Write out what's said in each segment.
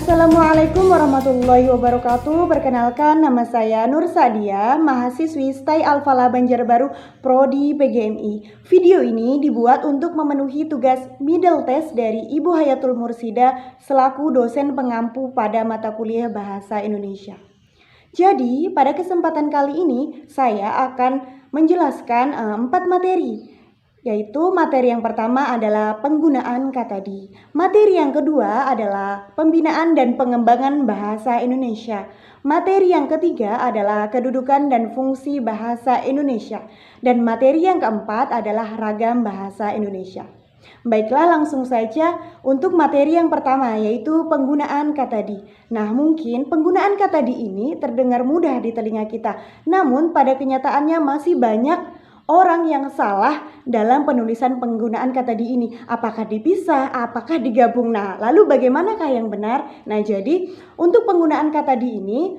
Assalamualaikum warahmatullahi wabarakatuh. Perkenalkan, nama saya Nur Sadia, mahasiswi STAI Al-Falah Banjarbaru, Prodi PGMI. Video ini dibuat untuk memenuhi tugas middle test dari Ibu Hayatul Mursida selaku dosen pengampu pada mata kuliah Bahasa Indonesia. Jadi, pada kesempatan kali ini saya akan menjelaskan 4 materi. Yaitu materi yang pertama adalah penggunaan kata di. Materi yang kedua adalah pembinaan dan pengembangan bahasa Indonesia. Materi yang ketiga adalah kedudukan dan fungsi bahasa Indonesia. Dan materi yang keempat adalah ragam bahasa Indonesia. Baiklah, langsung saja untuk materi yang pertama, yaitu penggunaan kata di. Nah, mungkin penggunaan kata di ini terdengar mudah di telinga kita, namun pada kenyataannya masih banyak orang yang salah dalam penulisan penggunaan kata di ini. Apakah dipisah, apakah digabung? Nah, lalu bagaimanakah yang benar? Nah, jadi untuk penggunaan kata di ini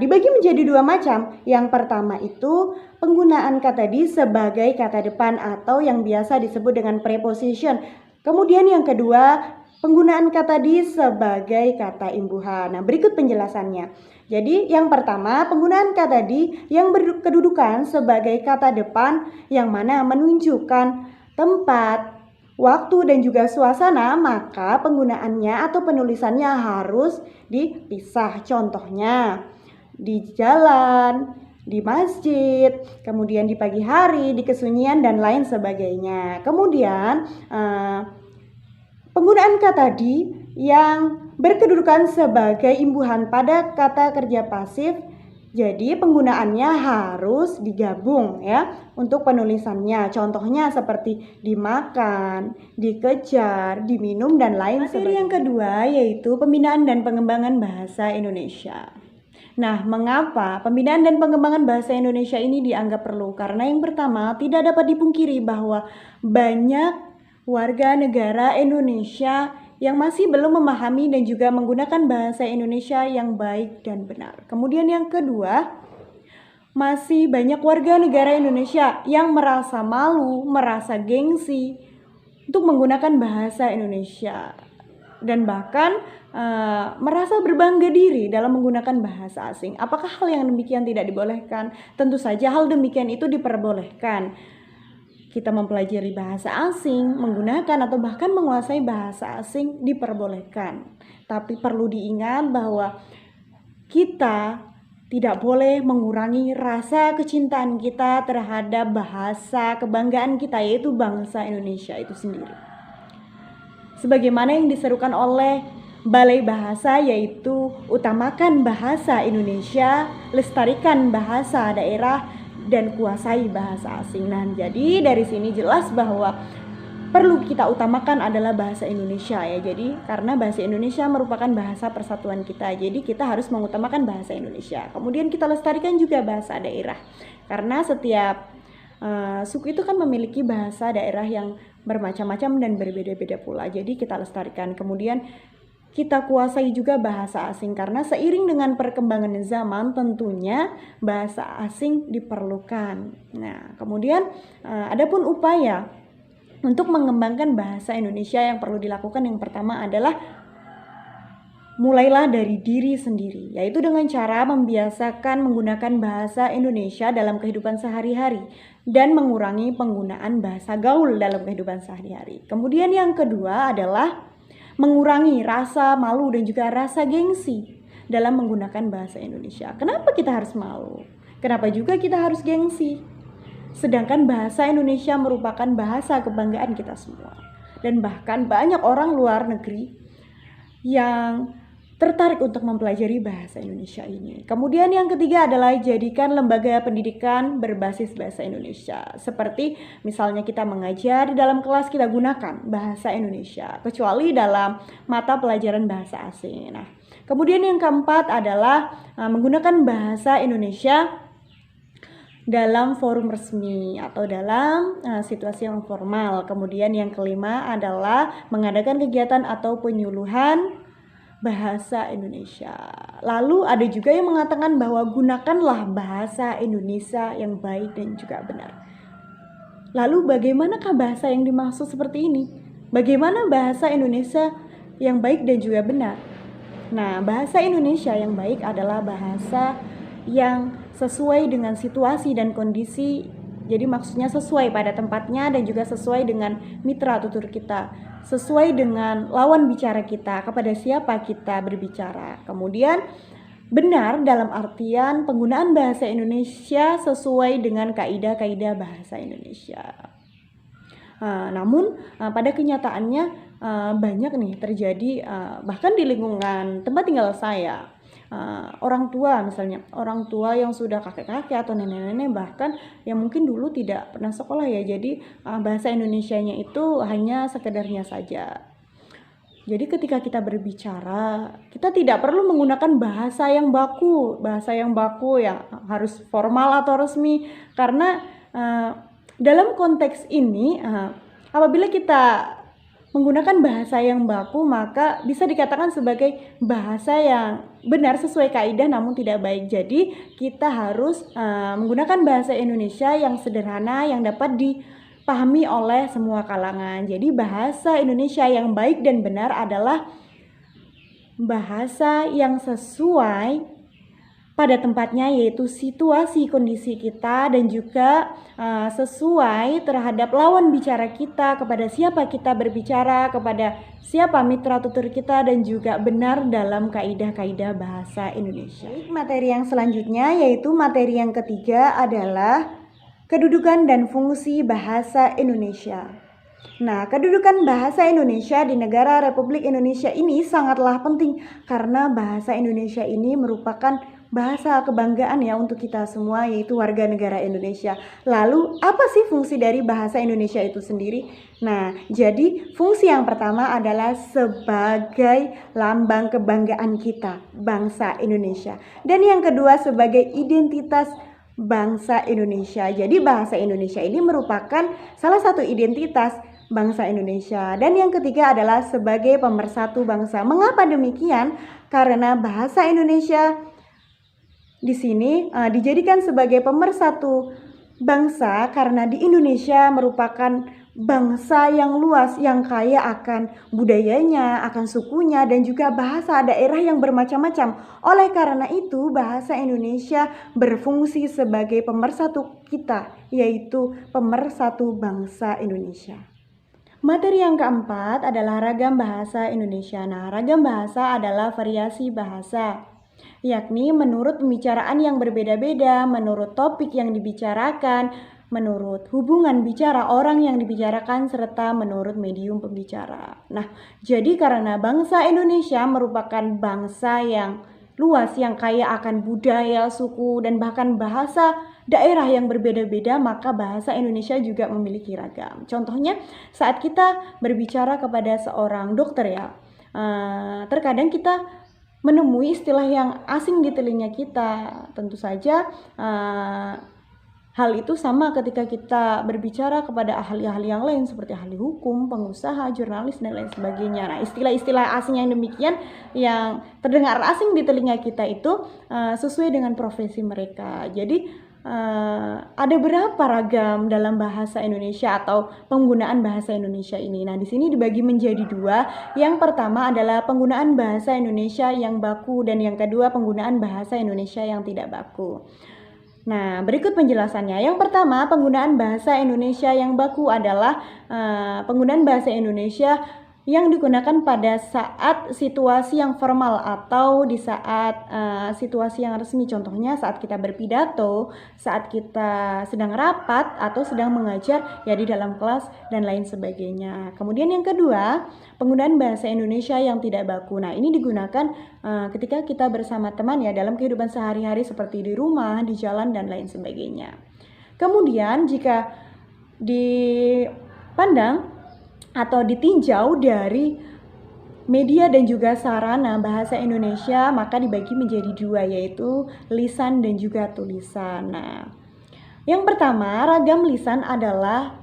dibagi menjadi dua macam. Yang pertama itu penggunaan kata di sebagai kata depan atau yang biasa disebut dengan preposition. Kemudian yang kedua, penggunaan kata di sebagai kata imbuhan. Nah, berikut penjelasannya. Jadi yang pertama, penggunaan kata di yang berkedudukan sebagai kata depan yang mana menunjukkan tempat, waktu dan juga suasana, maka penggunaannya atau penulisannya harus dipisah. Contohnya di jalan, di masjid, kemudian di pagi hari, di kesunyian dan lain sebagainya. Kemudian penggunaan kata di yang berkedudukan sebagai imbuhan pada kata kerja pasif, jadi penggunaannya harus digabung ya untuk penulisannya. Contohnya seperti dimakan, dikejar, diminum dan lain sebagainya. Materi yang kedua yaitu pembinaan dan pengembangan bahasa Indonesia. Nah, mengapa pembinaan dan pengembangan bahasa Indonesia ini dianggap perlu? Karena yang pertama, tidak dapat dipungkiri bahwa banyak warga negara Indonesia yang masih belum memahami dan juga menggunakan bahasa Indonesia yang baik dan benar. Kemudian yang kedua, masih banyak warga negara Indonesia yang merasa malu, merasa gengsi untuk menggunakan bahasa Indonesia dan bahkan merasa berbangga diri dalam menggunakan bahasa asing. Apakah hal yang demikian tidak dibolehkan? Tentu saja hal demikian itu diperbolehkan. Kita mempelajari bahasa asing, menggunakan atau bahkan menguasai bahasa asing diperbolehkan. Tapi perlu diingat bahwa kita tidak boleh mengurangi rasa kecintaan kita terhadap bahasa kebanggaan kita, yaitu bangsa Indonesia itu sendiri. Sebagaimana yang diserukan oleh Balai Bahasa, yaitu utamakan bahasa Indonesia, lestarikan bahasa daerah, dan kuasai bahasa asing. Nah, jadi dari sini jelas bahwa perlu kita utamakan adalah bahasa Indonesia ya. Jadi karena bahasa Indonesia merupakan bahasa persatuan kita, jadi kita harus mengutamakan bahasa Indonesia. Kemudian kita lestarikan juga bahasa daerah, karena setiap suku itu kan memiliki bahasa daerah yang bermacam-macam dan berbeda-beda pula. Jadi kita lestarikan. Kemudian kita kuasai juga bahasa asing, karena seiring dengan perkembangan zaman tentunya bahasa asing diperlukan. Nah, kemudian adapun upaya untuk mengembangkan bahasa Indonesia yang perlu dilakukan, yang pertama adalah mulailah dari diri sendiri, yaitu dengan cara membiasakan menggunakan bahasa Indonesia dalam kehidupan sehari-hari dan mengurangi penggunaan bahasa gaul dalam kehidupan sehari-hari. Kemudian yang kedua adalah mengurangi rasa malu dan juga rasa gengsi dalam menggunakan bahasa Indonesia. Kenapa kita harus malu? Kenapa juga kita harus gengsi? Sedangkan bahasa Indonesia merupakan bahasa kebanggaan kita semua. Dan bahkan banyak orang luar negeri yang tertarik untuk mempelajari bahasa Indonesia ini. Kemudian yang ketiga adalah jadikan lembaga pendidikan berbasis bahasa Indonesia. Seperti misalnya kita mengajar di dalam kelas, kita gunakan bahasa Indonesia, kecuali dalam mata pelajaran bahasa asing. Nah, kemudian yang keempat adalah menggunakan bahasa Indonesia dalam forum resmi atau dalam situasi yang formal. Kemudian yang kelima adalah mengadakan kegiatan atau penyuluhan bahasa Indonesia. Lalu ada juga yang mengatakan bahwa gunakanlah bahasa Indonesia yang baik dan juga benar. Lalu bagaimanakah bahasa yang dimaksud seperti ini? Bagaimana bahasa Indonesia yang baik dan juga benar? Nah, bahasa Indonesia yang baik adalah bahasa yang sesuai dengan situasi dan kondisi. Jadi maksudnya sesuai pada tempatnya dan juga sesuai dengan mitra tutur kita, sesuai dengan lawan bicara kita, kepada siapa kita berbicara. Kemudian benar dalam artian penggunaan bahasa Indonesia sesuai dengan kaidah-kaidah bahasa Indonesia. Namun pada kenyataannya banyak nih terjadi bahkan di lingkungan tempat tinggal saya, orang tua misalnya, orang tua yang sudah kakek-kakek atau nenek-nenek bahkan yang mungkin dulu tidak pernah sekolah ya, jadi bahasa Indonesianya itu hanya sekedarnya saja. Jadi ketika kita berbicara, kita tidak perlu menggunakan bahasa yang baku yang harus formal atau resmi, karena dalam konteks ini apabila kita menggunakan bahasa yang baku, maka bisa dikatakan sebagai bahasa yang benar sesuai kaidah namun tidak baik. Jadi kita harus menggunakan bahasa Indonesia yang sederhana, yang dapat dipahami oleh semua kalangan. Jadi bahasa Indonesia yang baik dan benar adalah bahasa yang sesuai pada tempatnya, yaitu situasi kondisi kita dan juga sesuai terhadap lawan bicara kita, kepada siapa kita berbicara, kepada siapa mitra tutur kita, dan juga benar dalam kaidah-kaidah bahasa Indonesia. Materi yang selanjutnya yaitu materi yang ketiga adalah kedudukan dan fungsi bahasa Indonesia. Nah, kedudukan bahasa Indonesia di negara Republik Indonesia ini sangatlah penting karena bahasa Indonesia ini merupakan bahasa kebanggaan ya untuk kita semua, yaitu warga negara Indonesia. Lalu apa sih fungsi dari bahasa Indonesia itu sendiri? Nah, jadi fungsi yang pertama adalah sebagai lambang kebanggaan kita, bangsa Indonesia. Dan yang kedua sebagai identitas bangsa Indonesia. Jadi bahasa Indonesia ini merupakan salah satu identitas bangsa Indonesia. Dan yang ketiga adalah sebagai pemersatu bangsa. Mengapa demikian? Karena bahasa Indonesia di sini dijadikan sebagai pemersatu bangsa karena di Indonesia merupakan bangsa yang luas, yang kaya akan budayanya, akan sukunya, dan juga bahasa daerah yang bermacam-macam. Oleh karena itu, bahasa Indonesia berfungsi sebagai pemersatu kita, yaitu pemersatu bangsa Indonesia. Materi yang keempat adalah ragam bahasa Indonesia. Nah, ragam bahasa adalah variasi bahasa, yakni menurut pembicaraan yang berbeda-beda, menurut topik yang dibicarakan, menurut hubungan bicara orang yang dibicarakan, serta menurut medium pembicara. Nah, jadi karena bangsa Indonesia merupakan bangsa yang luas, yang kaya akan budaya, suku, dan bahkan bahasa daerah yang berbeda-beda, maka bahasa Indonesia juga memiliki ragam. Contohnya saat kita berbicara kepada seorang dokter ya, terkadang kita menemui istilah yang asing di telinga kita. Tentu saja hal itu sama ketika kita berbicara kepada ahli-ahli yang lain seperti ahli hukum, pengusaha, jurnalis, dan lain sebagainya. Nah, istilah-istilah asing yang demikian yang terdengar asing di telinga kita itu sesuai dengan profesi mereka. Jadi ada berapa ragam dalam bahasa Indonesia atau penggunaan bahasa Indonesia ini? Nah, di sini dibagi menjadi dua. Yang pertama adalah penggunaan bahasa Indonesia yang baku dan yang kedua penggunaan bahasa Indonesia yang tidak baku. Nah, berikut penjelasannya. Yang pertama, penggunaan bahasa Indonesia yang baku adalah penggunaan bahasa Indonesia yang digunakan pada saat situasi yang formal atau di saat situasi yang resmi. Contohnya saat kita berpidato, saat kita sedang rapat atau sedang mengajar ya di dalam kelas dan lain sebagainya. Kemudian yang kedua, penggunaan bahasa Indonesia yang tidak baku. Nah, ini digunakan ketika kita bersama teman ya dalam kehidupan sehari-hari seperti di rumah, di jalan, dan lain sebagainya. Kemudian jika dipandang atau ditinjau dari media dan juga sarana bahasa Indonesia, maka dibagi menjadi dua, yaitu lisan dan juga tulisan. Nah, yang pertama, ragam lisan adalah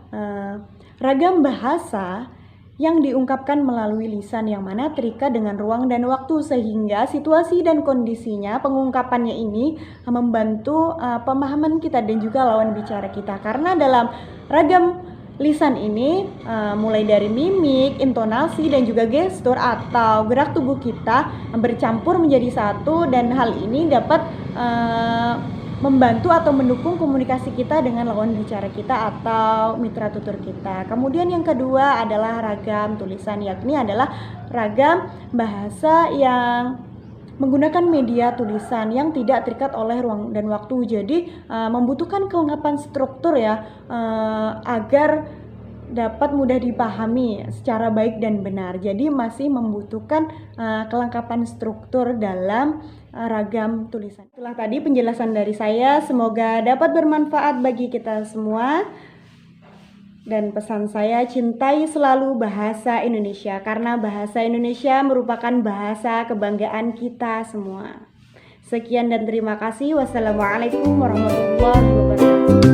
ragam bahasa yang diungkapkan melalui lisan yang mana terikat dengan ruang dan waktu, sehingga situasi dan kondisinya pengungkapannya ini membantu pemahaman kita dan juga lawan bicara kita. Karena dalam ragam lisan ini mulai dari mimik, intonasi, dan juga gestur atau gerak tubuh kita bercampur menjadi satu, dan hal ini dapat membantu atau mendukung komunikasi kita dengan lawan bicara kita atau mitra tutur kita. Kemudian yang kedua adalah ragam tulisan, yakni adalah ragam bahasa yang menggunakan media tulisan yang tidak terikat oleh ruang dan waktu. Jadi membutuhkan kelengkapan struktur ya, agar dapat mudah dipahami secara baik dan benar. Jadi masih membutuhkan kelengkapan struktur dalam ragam tulisan. Itulah tadi penjelasan dari saya, semoga dapat bermanfaat bagi kita semua. Dan pesan saya, cintai selalu bahasa Indonesia, karena bahasa Indonesia merupakan bahasa kebanggaan kita semua. Sekian dan terima kasih. Wassalamualaikum warahmatullahi wabarakatuh.